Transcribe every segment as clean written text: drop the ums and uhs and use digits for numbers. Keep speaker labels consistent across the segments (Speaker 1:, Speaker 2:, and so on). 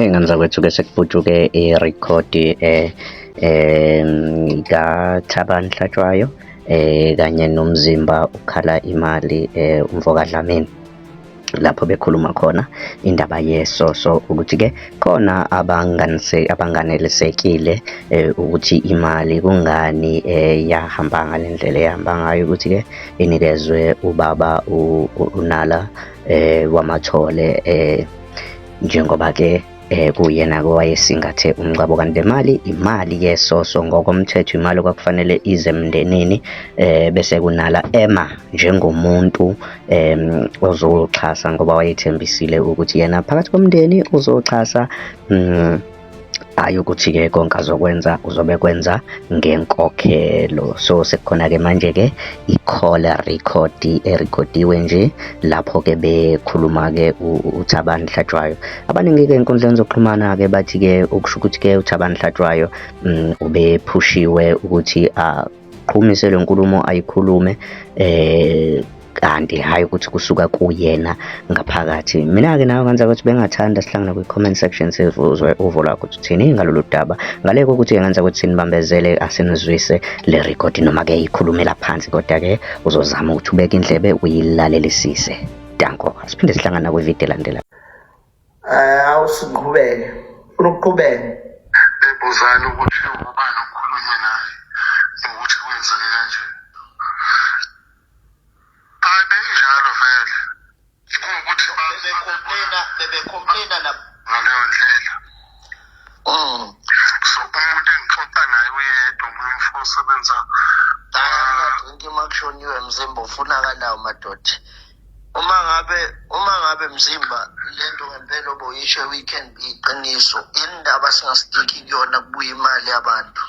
Speaker 1: Ngani zakwethu-ke sekuphutshuke irekhodi kaThabani Hlatshwayo kanye nomzimba ukhala imali uMvoka Dlamini, lapho bekhuluma khona indaba yesoso ukuthi-ke khona abanganelisekile ukuthi imali kungani yahamba ngale ndlela ehamba ngayo, ukuthi-ke inikezwe ubaba uNala Wamathole njengoba-ke kuyena-ke owayesingathe umngcwabo, kanti le mali imali yesoso. Ngokomthetho imali okwakufanele ize emndenini bese kuNala ema njengomuntu ozoxhasa, ngoba wayethembisile ukuthi yena phakathi komndeni uzoxhasa, hhayi ukuthi-ke konke azokwenza uzobe kwenza ngenkokhelo. So sekukhona-ke manje-ke i-call record erekhodiwe nje, lapho-ke bekhuluma-ke uThabani Hlatshwayo. Abaningi-ke ey'nkundleni zokuxhumana-ke bathi-ke ukusho ukuthi-ke uThabani Hlatshwayo ubephushiwe ukuthi aqhumise le nkulumo ayikhulume, kanti hhayi ukuthi kusuka kuyena ngaphakathi. Mina-ke nawe ngani zakwethu bengathanda sihlangana kwi-comment section sivuzwe uvo lwakho ukuthi uthini ngalolu daba, ngale kokuthi ngani zakwethu sinibambezele asinizwise le rekhodi noma-ke ikhulumela phansi, kodwa-ke uzozama ukuthi ubeke indlebe uyilalelisise. Danko, siphinde sihlangana kwividiyo elandela.
Speaker 2: Awusiqhubeke ufuna ukuqhubeka
Speaker 3: bebuzana ukuthi ubani okhulunywe naye nokuthi kwenzeke kanje. Hayi benjalo vele, kuwukuthi
Speaker 2: bebe-complaina
Speaker 3: ngaleyo ndlela. So umuntu engixoxa naye uyedwa, omunye umfo osebenza
Speaker 2: inkinga makushoniwe Mzimba ufunakalayo madoda. Uma ngabe Mzimba lento ngempela oboyisho weekend iqiniso, indaba singasidiki kuyona kubuya imali yabantu.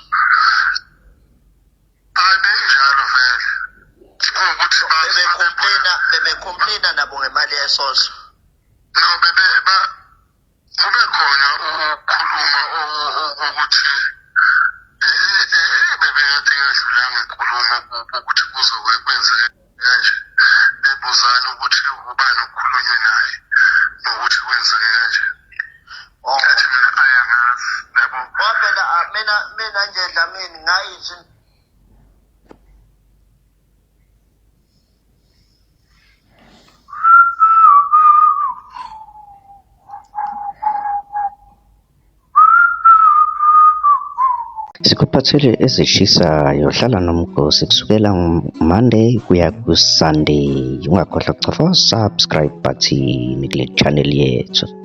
Speaker 3: hayi benjalo vele, kuwukuthi
Speaker 2: bebe-complaina nabo ngemali yesoso.
Speaker 3: no kube khona ukukhuluma ukuthi bebekade yadlula ngenkulumo ukuthi kuzokwenzeka kanje. Bebuzana ukuthi ubani okhulunywe naye nokuthi kwenzeke kanje. Yathi mina ayangazi yabo.
Speaker 2: Phela mina nje Dlamini ngayithi
Speaker 1: Sikuphathele ezishisayo, hlala nomgosi kusukela Monday kuya ku-Sunday. Ungakhohlwa ukucofa subscribe button kule channel yethu.